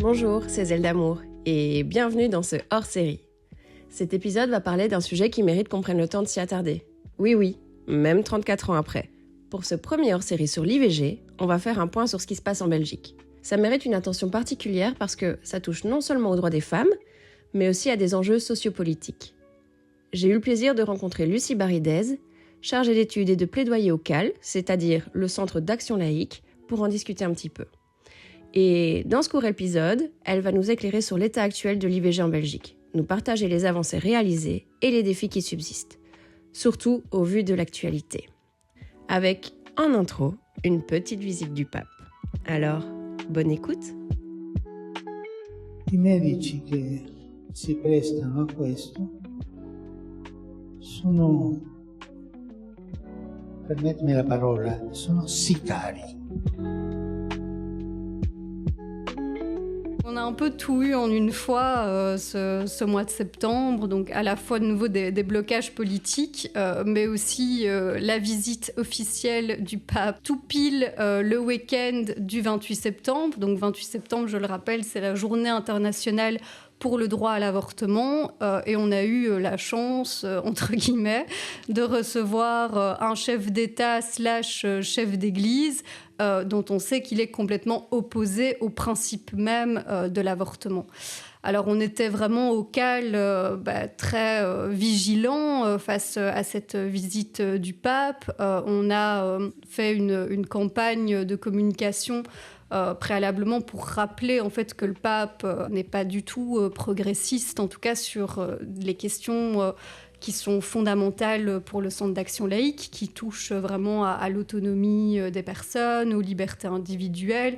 Bonjour, c'est Zelda Moore et bienvenue dans ce hors-série. Cet épisode va parler d'un sujet qui mérite qu'on prenne le temps de s'y attarder. Oui, même 34 ans après. Pour ce premier hors-série sur l'IVG, on va faire un point sur ce qui se passe en Belgique. Ça mérite une attention particulière parce que ça touche non seulement aux droits des femmes, mais aussi à des enjeux sociopolitiques. J'ai eu le plaisir de rencontrer Lucie Baridez, chargée d'études et de plaidoyer au CAL, c'est-à-dire le Centre d'Action Laïque, pour en discuter un petit peu. Et dans ce court épisode, elle va nous éclairer sur l'état actuel de l'IVG en Belgique, nous partager les avancées réalisées et les défis qui subsistent, surtout au vu de l'actualité. Avec, en intro, une petite visite du pape. Alors, bonne écoute. I medici che si prestano a questo sono, permettimi la parola, sono sicari. On a un peu tout eu en une fois ce mois de septembre, donc à la fois de nouveau des blocages politiques, mais aussi la visite officielle du pape tout pile le week-end du 28 septembre. Donc 28 septembre, je le rappelle, c'est la journée internationale pour le droit à l'avortement, et on a eu la chance, entre guillemets, de recevoir un chef d'État / chef d'Église dont on sait qu'il est complètement opposé au principe même de l'avortement. Alors on était vraiment au CAL très vigilants face à cette visite du pape. On a fait une campagne de communication préalablement pour rappeler en fait que le pape n'est pas du tout progressiste, en tout cas sur les questions qui sont fondamentales pour le Centre d'Action Laïque, qui touchent vraiment à l'autonomie des personnes, aux libertés individuelles,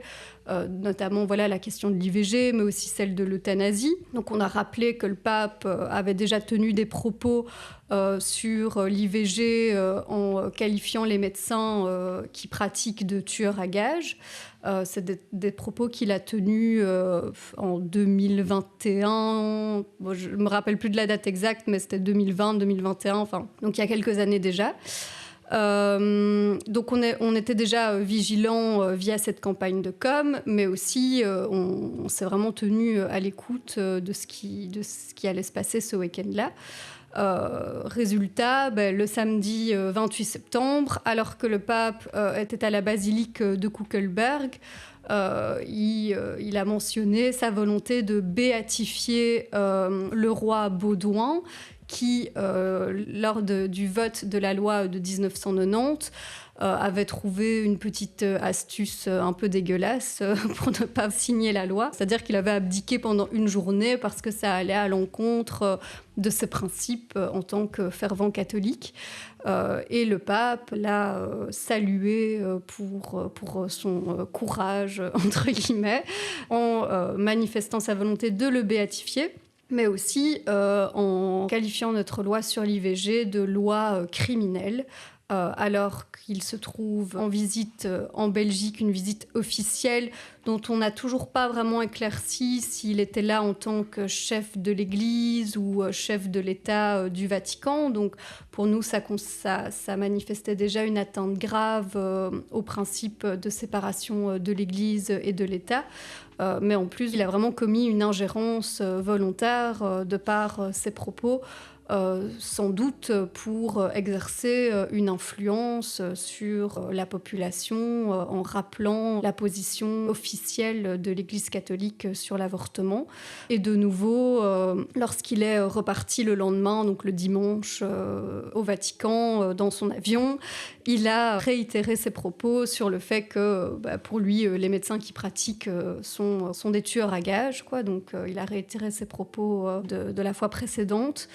notamment la question de l'IVG, mais aussi celle de l'euthanasie. Donc on a rappelé que le pape avait déjà tenu des propos sur l'IVG en qualifiant les médecins qui pratiquent de tueurs à gages. C'est des propos qu'il a tenus en 2021. Bon, je ne me rappelle plus de la date exacte, mais c'était 2020, 2021, enfin, donc il y a quelques années déjà. Donc on était déjà vigilants via cette campagne de com, mais aussi on s'est vraiment tenu à l'écoute de ce qui allait se passer ce week-end-là. Résultat, le samedi 28 septembre, alors que le pape était à la basilique de Kuckelberg, il a mentionné sa volonté de béatifier le roi Baudouin, qui, lors du vote de la loi de 1990, avait trouvé une petite astuce un peu dégueulasse pour ne pas signer la loi. C'est-à-dire qu'il avait abdiqué pendant une journée parce que ça allait à l'encontre de ses principes en tant que fervent catholique. Et le pape l'a salué pour son courage, entre guillemets, en manifestant sa volonté de le béatifier, mais aussi en qualifiant notre loi sur l'IVG de loi criminelle, alors qu'il se trouve en visite en Belgique, une visite officielle dont on n'a toujours pas vraiment éclairci s'il était là en tant que chef de l'Église ou chef de l'État du Vatican. Donc pour nous, ça manifestait déjà une atteinte grave au principe de séparation de l'Église et de l'État. Mais en plus, il a vraiment commis une ingérence volontaire de par ses propos, sans doute pour exercer une influence sur la population en rappelant la position officielle de l'Église catholique sur l'avortement. Et de nouveau, lorsqu'il est reparti le lendemain, donc le dimanche, au Vatican, dans son avion, il a réitéré ses propos sur le fait que pour lui, les médecins qui pratiquent sont des tueurs à gages, quoi. Donc il a réitéré ses propos de la fois précédente.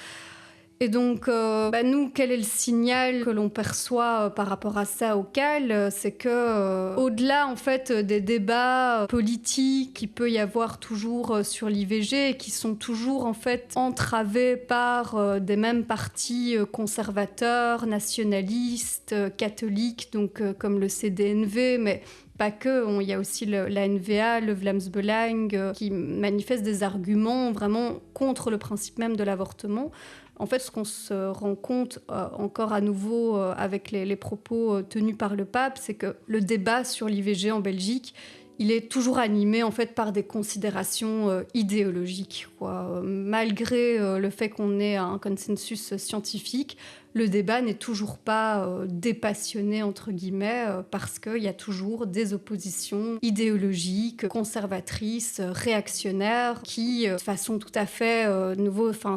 Et donc, nous, quel est le signal que l'on perçoit par rapport à ça au CAL ? C'est que, au-delà en fait des débats politiques qu'il peut y avoir toujours sur l'IVG, et qui sont toujours en fait entravés par des mêmes partis conservateurs, nationalistes, catholiques, donc comme le CDNV, mais pas que, il y a aussi la NVA, le Vlaams Belang, qui manifestent des arguments vraiment contre le principe même de l'avortement. En fait, ce qu'on se rend compte encore à nouveau avec les propos tenus par le pape, c'est que le débat sur l'IVG en Belgique, il est toujours animé en fait par des considérations idéologiques, quoi. Malgré le fait qu'on ait un consensus scientifique, le débat n'est toujours pas dépassionné entre guillemets parce qu'il y a toujours des oppositions idéologiques, conservatrices, réactionnaires qui, de façon tout à fait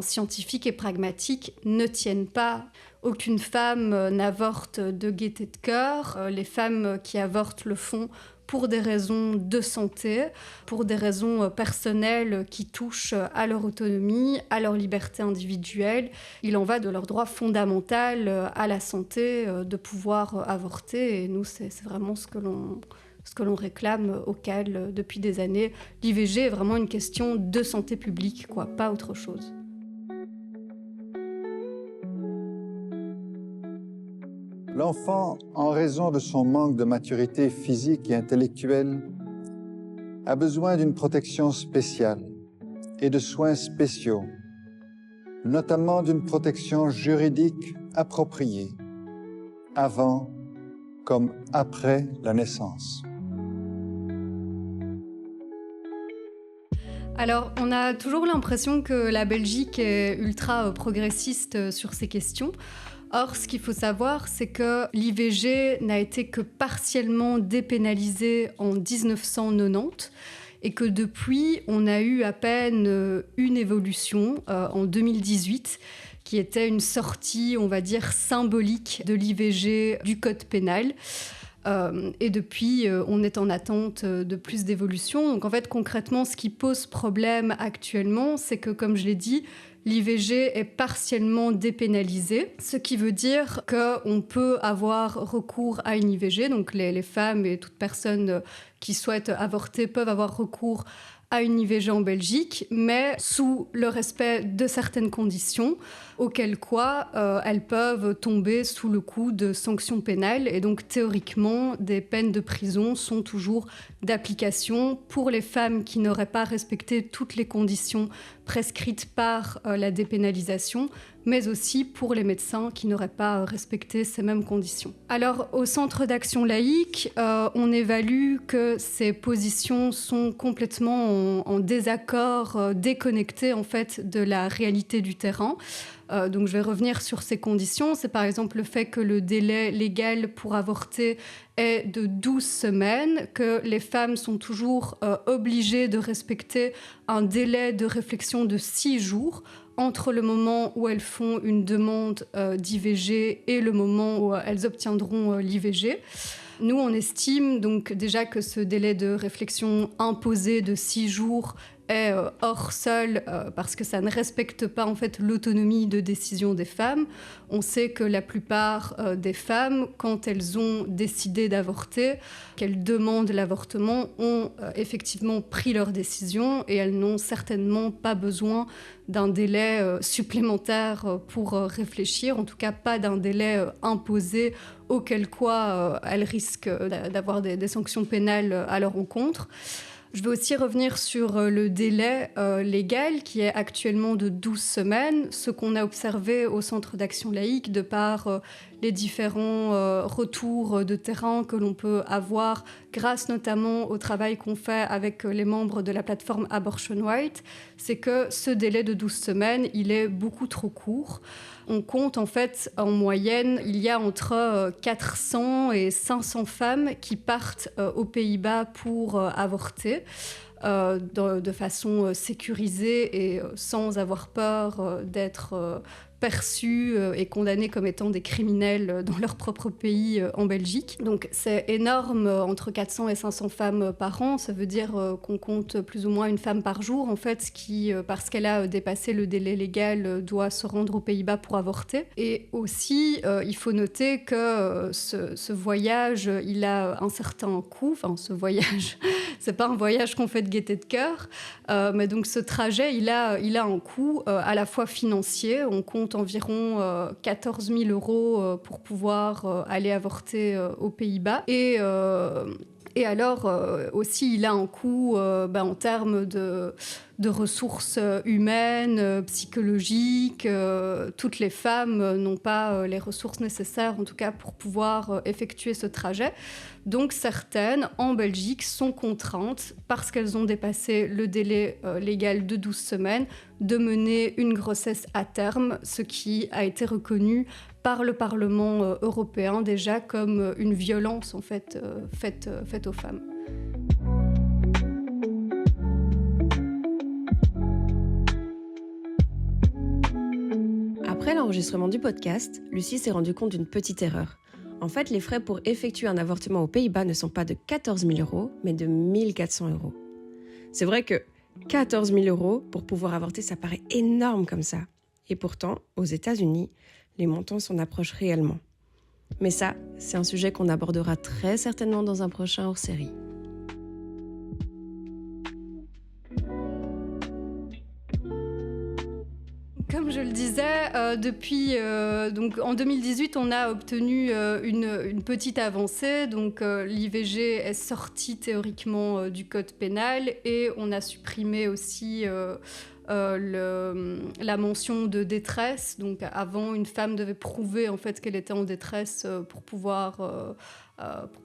scientifique et pragmatique, ne tiennent pas. Aucune femme n'avorte de gaieté de cœur. Les femmes qui avortent le font pour des raisons de santé, pour des raisons personnelles qui touchent à leur autonomie, à leur liberté individuelle. Il en va de leur droit fondamental à la santé de pouvoir avorter. Et nous, c'est vraiment ce que l'on réclame au CAL depuis des années. L'IVG est vraiment une question de santé publique, quoi, pas autre chose. L'enfant, en raison de son manque de maturité physique et intellectuelle, a besoin d'une protection spéciale et de soins spéciaux, notamment d'une protection juridique appropriée, avant comme après la naissance. Alors, on a toujours l'impression que la Belgique est ultra progressiste sur ces questions. Or, ce qu'il faut savoir, c'est que l'IVG n'a été que partiellement dépénalisée en 1990 et que depuis, on a eu à peine une évolution en 2018 qui était une sortie, on va dire, symbolique de l'IVG du code pénal. Et depuis, on est en attente de plus d'évolution. Donc en fait, concrètement, ce qui pose problème actuellement, c'est que, comme je l'ai dit, l'IVG est partiellement dépénalisée, ce qui veut dire qu'on peut avoir recours à une IVG. Donc les femmes et toute personne qui souhaite avorter peuvent avoir recours à une IVG en Belgique, mais sous le respect de certaines conditions, auquel cas elles peuvent tomber sous le coup de sanctions pénales. Et donc théoriquement, des peines de prison sont toujours d'application pour les femmes qui n'auraient pas respecté toutes les conditions prescrites par la dépénalisation, mais aussi pour les médecins qui n'auraient pas respecté ces mêmes conditions. Alors, au Centre d'action laïque, on évalue que ces positions sont complètement en désaccord, déconnectées en fait de la réalité du terrain. Donc je vais revenir sur ces conditions. C'est par exemple le fait que le délai légal pour avorter est de 12 semaines, que les femmes sont toujours obligées de respecter un délai de réflexion de 6 jours entre le moment où elles font une demande d'IVG et le moment où elles obtiendront l'IVG. Nous, on estime donc déjà que ce délai de réflexion imposé de 6 jours est hors sol parce que ça ne respecte pas en fait l'autonomie de décision des femmes. On sait que la plupart des femmes, quand elles ont décidé d'avorter, qu'elles demandent l'avortement, ont effectivement pris leur décision et elles n'ont certainement pas besoin d'un délai supplémentaire pour réfléchir, en tout cas pas d'un délai imposé auquel cas elles risquent d'avoir des sanctions pénales à leur encontre. Je vais aussi revenir sur le délai légal qui est actuellement de 12 semaines, ce qu'on a observé au Centre d'action laïque de par les différents retours de terrain que l'on peut avoir grâce notamment au travail qu'on fait avec les membres de la plateforme Abortion Right, c'est que ce délai de 12 semaines, il est beaucoup trop court. On compte en fait en moyenne, il y a entre 400 et 500 femmes qui partent aux Pays-Bas pour avorter de façon sécurisée et sans avoir peur d'être perçus et condamnés comme étant des criminels dans leur propre pays en Belgique. Donc c'est énorme, entre 400 et 500 femmes par an. Ça veut dire qu'on compte plus ou moins une femme par jour, en fait, qui, parce qu'elle a dépassé le délai légal, doit se rendre aux Pays-Bas pour avorter. Et aussi, il faut noter que ce voyage, il a un certain coût. Enfin, ce voyage, c'est pas un voyage qu'on fait de gaieté de cœur, mais donc ce trajet, il a un coût à la fois financier. On compte environ 14 000 € pour pouvoir aller avorter aux Pays-Bas. Et alors aussi, il a un coût en termes de de ressources humaines, psychologiques. Toutes les femmes n'ont pas les ressources nécessaires, en tout cas pour pouvoir effectuer ce trajet. Donc certaines, en Belgique, sont contraintes, parce qu'elles ont dépassé le délai légal de 12 semaines, de mener une grossesse à terme, ce qui a été reconnu par le Parlement européen déjà comme une violence en fait, faite aux femmes. Après l'enregistrement du podcast, Lucie s'est rendue compte d'une petite erreur. En fait, les frais pour effectuer un avortement aux Pays-Bas ne sont pas de 14 000 €, mais de 1 400 €. C'est vrai que 14 000 € pour pouvoir avorter, ça paraît énorme comme ça. Et pourtant, aux États-Unis, les montants s'en approchent réellement. Mais ça, c'est un sujet qu'on abordera très certainement dans un prochain hors-série. Comme je le disais, donc en 2018, on a obtenu une petite avancée. Donc l'IVG est sortie théoriquement du code pénal et on a supprimé aussi la mention de détresse. Donc avant, une femme devait prouver en fait qu'elle était en détresse pour pouvoir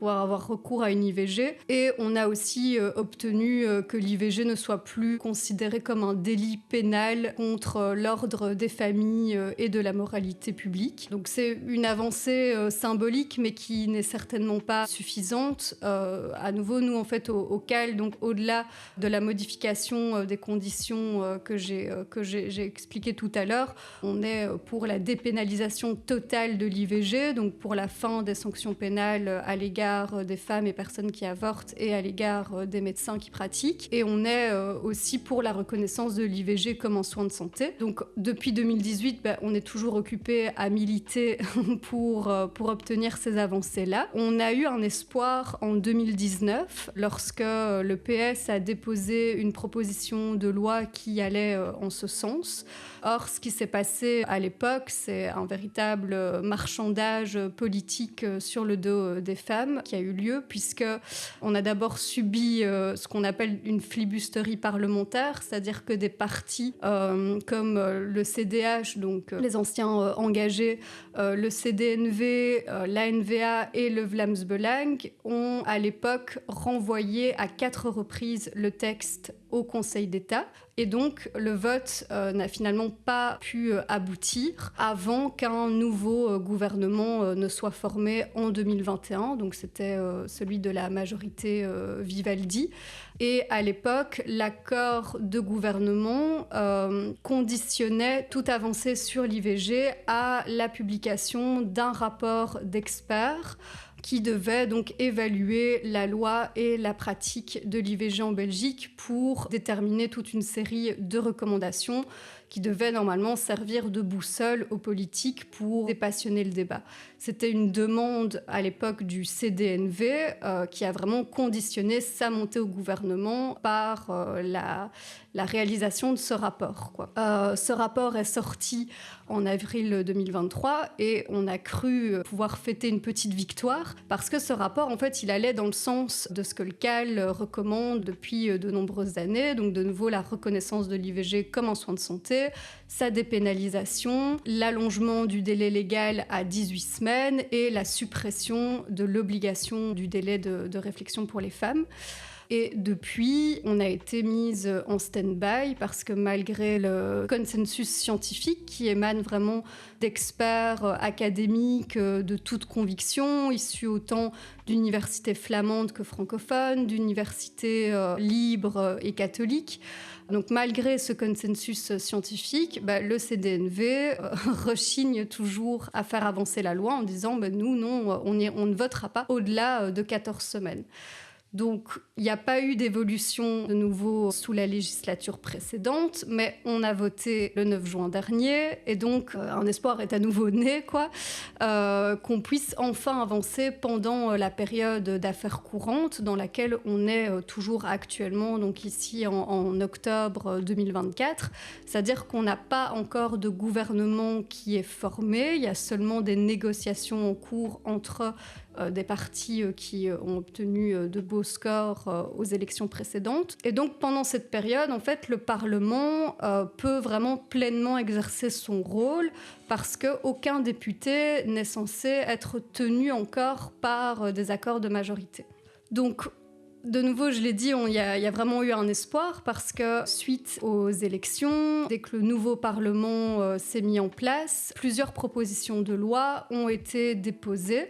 avoir recours à une IVG. Et on a aussi obtenu que l'IVG ne soit plus considéré comme un délit pénal contre l'ordre des familles et de la moralité publique. Donc c'est une avancée symbolique, mais qui n'est certainement pas suffisante. À nouveau, nous, en fait, au CAL, donc au-delà de la modification des conditions que j'ai expliquées tout à l'heure, on est pour la dépénalisation totale de l'IVG, donc pour la fin des sanctions pénales à l'égard des femmes et personnes qui avortent et à l'égard des médecins qui pratiquent. Et on est aussi pour la reconnaissance de l'IVG comme un soin de santé. Donc depuis 2018, on est toujours occupé à militer pour obtenir ces avancées-là. On a eu un espoir en 2019 lorsque le PS a déposé une proposition de loi qui allait en ce sens. Or, ce qui s'est passé à l'époque, c'est un véritable marchandage politique sur le dos des femmes qui a eu lieu, puisqu'on a d'abord subi ce qu'on appelle une flibusterie parlementaire, c'est-à-dire que des partis comme le CDH, donc les anciens engagés, le CDNV, l'ANVA et le Vlaams Belang ont à l'époque renvoyé à 4 reprises le texte au Conseil d'État. Et donc, le vote n'a finalement pas pu aboutir avant qu'un nouveau gouvernement ne soit formé en 2021. Donc, c'était celui de la majorité Vivaldi. Et à l'époque, l'accord de gouvernement conditionnait toute avancée sur l'IVG à la publication d'un rapport d'experts qui devait donc évaluer la loi et la pratique de l'IVG en Belgique pour déterminer toute une série de recommandations qui devaient normalement servir de boussole aux politiques pour dépassionner le débat. C'était une demande à l'époque du CDNV qui a vraiment conditionné sa montée au gouvernement par la réalisation de ce rapport, quoi. Ce rapport est sorti en avril 2023 et on a cru pouvoir fêter une petite victoire parce que ce rapport, en fait, il allait dans le sens de ce que le CAL recommande depuis de nombreuses années, donc de nouveau la reconnaissance de l'IVG comme un soin de santé, sa dépénalisation, l'allongement du délai légal à 18 semaines et la suppression de l'obligation du délai de réflexion pour les femmes. Et depuis, on a été mise en stand-by parce que malgré le consensus scientifique qui émane vraiment d'experts académiques de toute conviction, issus autant d'universités flamandes que francophones, d'universités libres et catholiques, donc malgré ce consensus scientifique, le CDNV rechigne toujours à faire avancer la loi en disant nous, non, on ne votera pas au-delà de 14 semaines. Donc, il n'y a pas eu d'évolution de nouveau sous la législature précédente, mais on a voté le 9 juin dernier, et donc un espoir est à nouveau né, qu'on puisse enfin avancer pendant la période d'affaires courantes dans laquelle on est toujours actuellement, donc ici en octobre 2024. C'est-à-dire qu'on n'a pas encore de gouvernement qui est formé, il y a seulement des négociations en cours entre des partis qui ont obtenu de beaux scores aux élections précédentes. Et donc, pendant cette période, en fait, le Parlement peut vraiment pleinement exercer son rôle parce qu'aucun député n'est censé être tenu encore par des accords de majorité. Donc, de nouveau, je l'ai dit, il y a vraiment eu un espoir parce que suite aux élections, dès que le nouveau Parlement s'est mis en place, plusieurs propositions de loi ont été déposées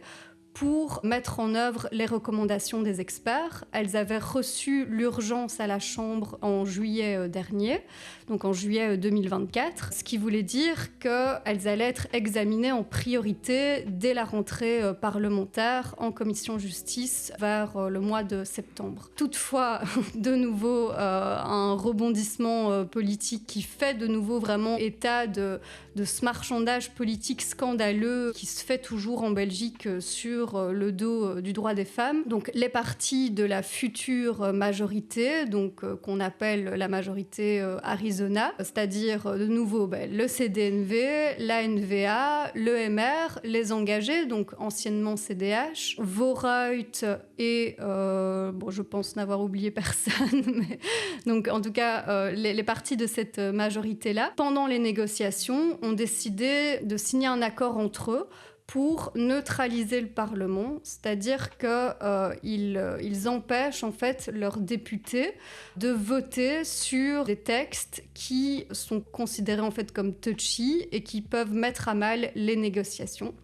pour mettre en œuvre les recommandations des experts. Elles avaient reçu l'urgence à la Chambre en juillet dernier, donc en juillet 2024, ce qui voulait dire qu'elles allaient être examinées en priorité dès la rentrée parlementaire en commission justice vers le mois de septembre. Toutefois, de nouveau, un rebondissement politique qui fait de nouveau vraiment état de ce marchandage politique scandaleux qui se fait toujours en Belgique sur le dos du droit des femmes. Donc les partis de la future majorité, donc qu'on appelle la majorité Arizona, c'est-à-dire de nouveau le CDNV, l'ANVA, l'EMR, les engagés, donc anciennement CDH, Vooruit et je pense n'avoir oublié personne, mais donc en tout cas les partis de cette majorité-là, pendant les négociations, ont décidé de signer un accord entre eux pour neutraliser le Parlement, c'est-à-dire qu'ils empêchent en fait leurs députés de voter sur des textes qui sont considérés en fait comme touchy et qui peuvent mettre à mal les négociations.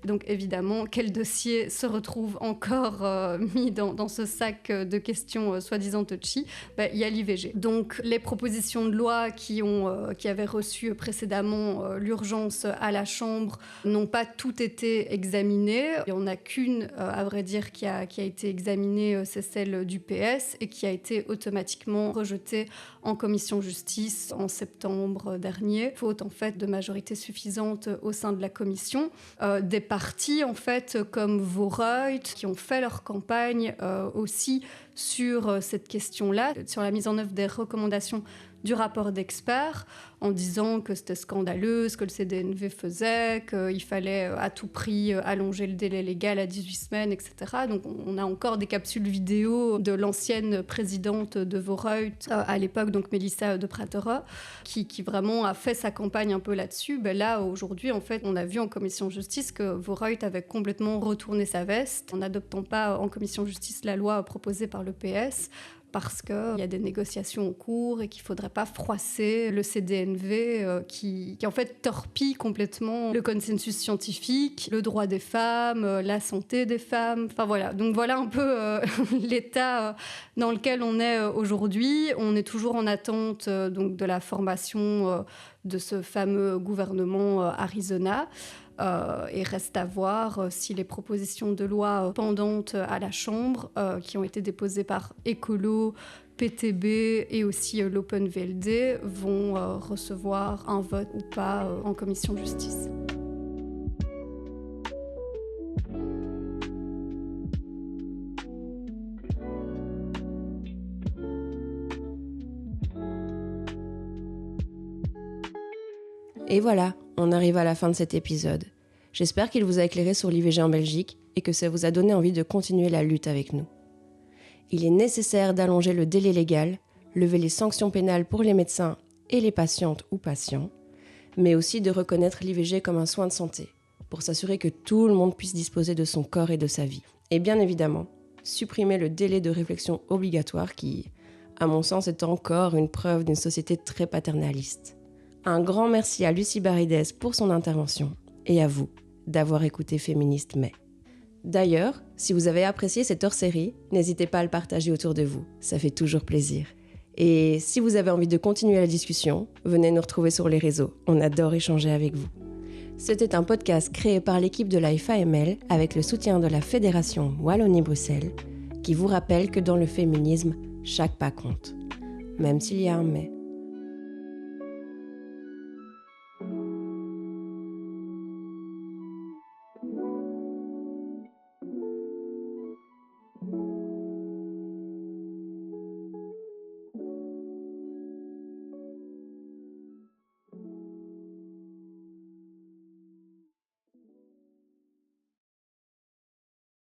Donc évidemment, quel dossier se retrouve encore mis dans ce sac de questions soi-disant touchy ? Il y a l'IVG. Donc les propositions de loi qui avaient reçu précédemment l'urgence à la Chambre n'ont pas toutes été examinées. Il n'y en a qu'une, à vrai dire, qui a été examinée, c'est celle du PS, et qui a été automatiquement rejetée en commission justice en septembre dernier, faute en fait de majorité suffisante au sein de la commission. Des partis en fait comme Vooruit qui ont fait leur campagne aussi sur cette question-là, sur la mise en œuvre des recommandations du rapport d'experts, en disant que c'était scandaleux ce que le CDNV faisait, qu'il fallait à tout prix allonger le délai légal à 18 semaines, etc. Donc on a encore des capsules vidéo de l'ancienne présidente de Vooruit à l'époque, donc Melissa de Pratera, qui vraiment a fait sa campagne un peu là-dessus. Là, aujourd'hui, en fait, on a vu en commission justice que Vooruit avait complètement retourné sa veste en n'adoptant pas en commission justice la loi proposée par le PS, parce qu'il y a des négociations en cours et qu'il ne faudrait pas froisser le CDNV qui en fait torpille complètement le consensus scientifique, le droit des femmes, la santé des femmes. Enfin voilà, donc voilà un peu l'état dans lequel on est aujourd'hui. On est toujours en attente donc de la formation de ce fameux gouvernement Arizona. Et reste à voir si les propositions de loi pendantes à la Chambre, qui ont été déposées par Écolo, PTB et aussi l'Open VLD, vont recevoir un vote ou pas en commission justice. Et voilà, on arrive à la fin de cet épisode. J'espère qu'il vous a éclairé sur l'IVG en Belgique et que ça vous a donné envie de continuer la lutte avec nous. Il est nécessaire d'allonger le délai légal, lever les sanctions pénales pour les médecins et les patientes ou patients, mais aussi de reconnaître l'IVG comme un soin de santé, pour s'assurer que tout le monde puisse disposer de son corps et de sa vie. Et bien évidemment, supprimer le délai de réflexion obligatoire qui, à mon sens, est encore une preuve d'une société très paternaliste. Un grand merci à Lucie Barides pour son intervention et à vous d'avoir écouté Féministe Mais. D'ailleurs, si vous avez apprécié cette hors-série, n'hésitez pas à le partager autour de vous, ça fait toujours plaisir. Et si vous avez envie de continuer la discussion, venez nous retrouver sur les réseaux, on adore échanger avec vous. C'était un podcast créé par l'équipe de la FAML avec le soutien de la Fédération Wallonie-Bruxelles, qui vous rappelle que dans le féminisme, chaque pas compte. Même s'il y a un mais.